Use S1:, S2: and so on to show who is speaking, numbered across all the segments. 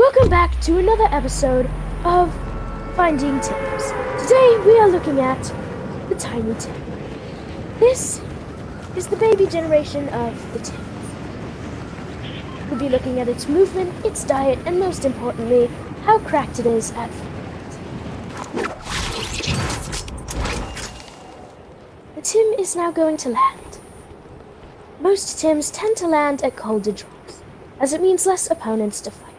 S1: Welcome back to another episode of Finding Tims. Today we are looking at the Tiny Tim. This is the baby generation of the Tims. We'll be looking at its movement, its diet, and most importantly, how cracked it is at flight. The Tim is now going to land. Most Tims tend to land at colder drops, as it means less opponents to fight.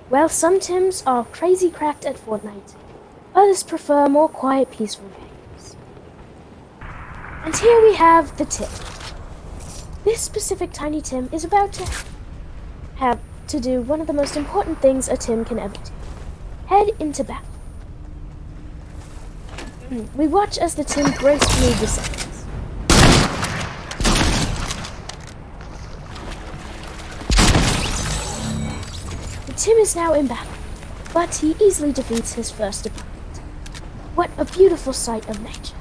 S1: While some Tims are crazy cracked at Fortnite, others prefer more quiet, peaceful games. And here we have the Tim. This specific Tiny Tim is about to have to do one of the most important things a Tim can ever do. Head into battle. We watch as the Tim gracefully descends. Tim is now in battle, but he easily defeats his first opponent. What a beautiful sight of nature.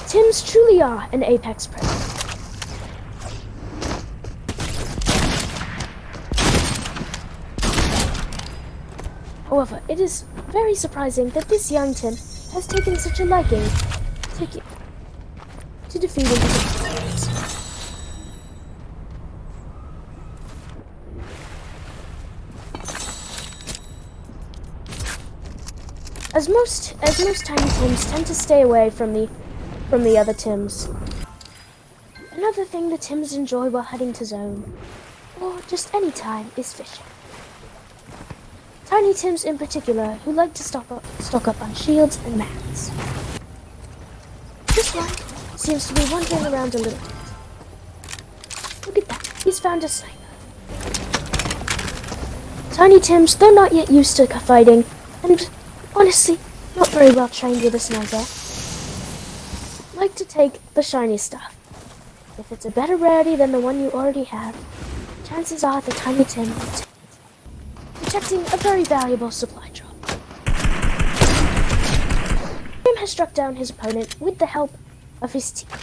S1: Tims truly are an apex predator. However, it is very surprising that this young Tim has taken such a liking to defeating his opponents. As most Tiny Tims tend to stay away from the other Tims. Another thing the Tims enjoy while heading to zone, or just any time, is fishing. Tiny Tims in particular, who like to stock up on shields and mats. This one seems to be wandering around a little bit. Look at that, he's found a sniper. Tiny Tims, though not yet used to fighting, and honestly, not very well trained with a sniper, like to take the shiny stuff. If it's a better rarity than the one you already have, chances are the Tiny Tim will take it, protecting a very valuable supply drop. Tim has struck down his opponent with the help of his teammate.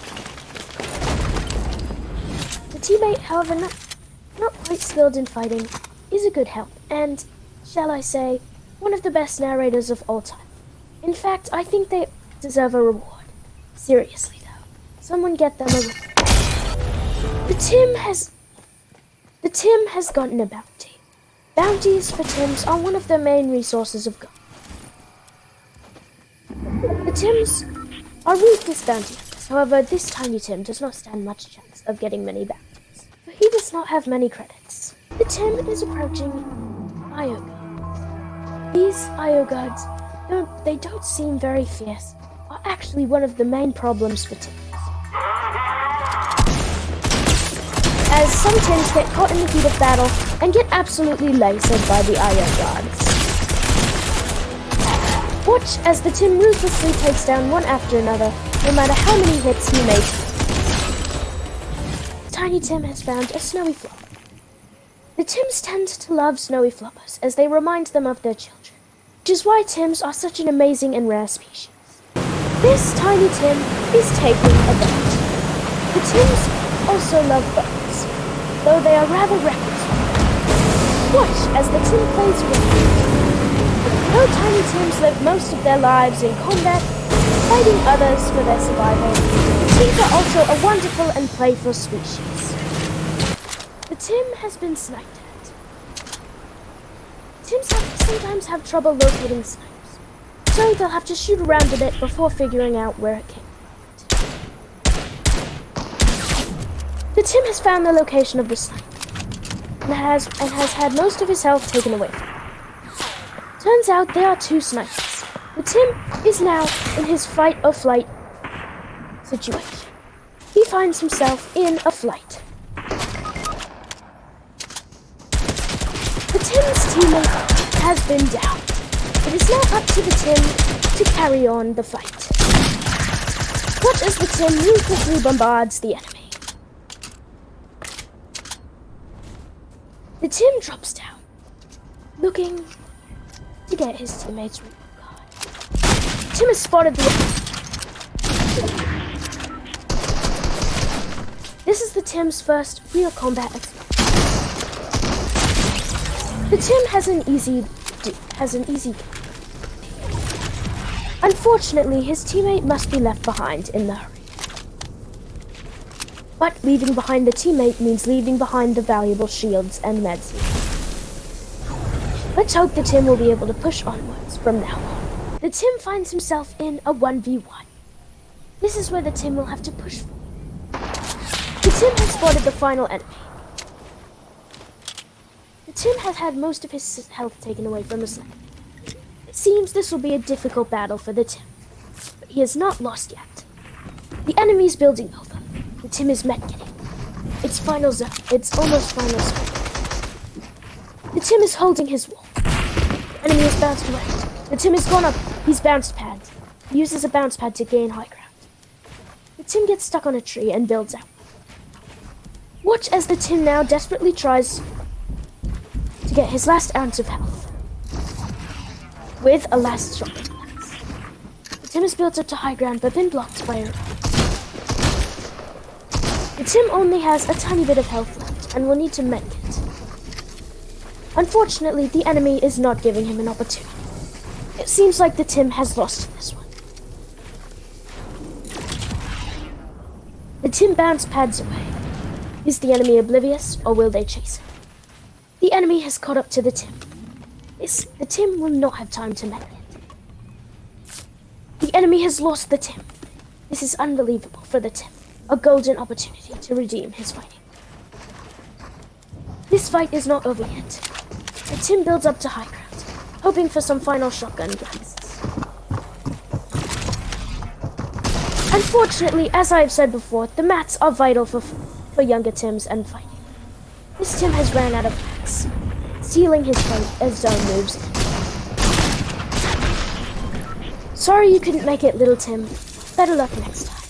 S1: The teammate, however, not quite skilled in fighting, is a good help, and, shall I say, one of the best narrators of all time. In fact, I think they deserve a reward. Seriously, though. Someone get them a reward. The Tim has gotten a bounty. Bounties for Tims are one of the main resources of gold. The Tims are ruthless bounty hunters. However, this Tiny Tim does not stand much chance of getting many bounties, for he does not have many credits. The Tim is approaching Ioga. These IO guards, though they don't seem very fierce, are actually one of the main problems for Tims. As some Tims get caught in the heat of battle and get absolutely lasered by the IO guards. Watch as the Tim ruthlessly takes down one after another, no matter how many hits he makes. Tiny Tim has found a snowy flop. The Tims tend to love snowy floppers, as they remind them of their children, which is why Tims are such an amazing and rare species. This Tiny Tim is taking a boat. The Tims also love boats, though they are rather reckless. Watch as the Tim plays with them. Though Tiny Tims live most of their lives in combat, fighting others for their survival, the Tims are also a wonderful and playful species. The Tim has been sniped at. Tims sometimes have trouble locating snipes, so they'll have to shoot around a bit before figuring out where it came from. The Tim has found the location of the sniper, and has had most of his health taken away from him. Turns out there are two snipers. The Tim is now in his fight or flight situation. He finds himself in a flight. The Tim's teammate has been down. It is now up to the Tim to carry on the fight. Watch as the Tim ruthlessly bombards the enemy. The Tim drops down, looking to get his teammate's reboot card. Tim has spotted the enemy. This is the Tim's first real combat experience. The Tim has an easy game. Unfortunately, his teammate must be left behind in the hurry. But leaving behind the teammate means leaving behind the valuable shields and meds. Let's hope the Tim will be able to push onwards from now on. The Tim finds himself in a 1v1. This is where the Tim will have to push for. The Tim has spotted the final enemy. The Tim has had most of his health taken away from his leg. It seems this will be a difficult battle for the Tim, but he has not lost yet. The enemy is building over. The Tim is medkitting. It's final zone. It's almost final zone. The Tim is holding his wall. The enemy is bounced right. The Tim has gone up. He's bounced pads. He uses a bounce pad to gain high ground. The Tim gets stuck on a tree and builds out. Watch as the Tim now desperately tries to get his last ounce of health with a last shot. The Tim has built up to high ground but been blocked by a... The Tim only has a tiny bit of health left and will need to medkit. Unfortunately, the enemy is not giving him an opportunity. It seems like the Tim has lost this one. The Tim bounce pads away. Is the enemy oblivious, or will they chase him? The enemy has caught up to the Tim. The Tim will not have time to medkit. The enemy has lost the Tim. This is unbelievable for the Tim. A golden opportunity to redeem his fighting. This fight is not over yet. The Tim builds up to high ground, hoping for some final shotgun blasts. Unfortunately, as I have said before, the mats are vital for younger Tims and fighting. This Tim has ran out of mats, sealing his fate as zone moves. Sorry you couldn't make it, little Tim. Better luck next time.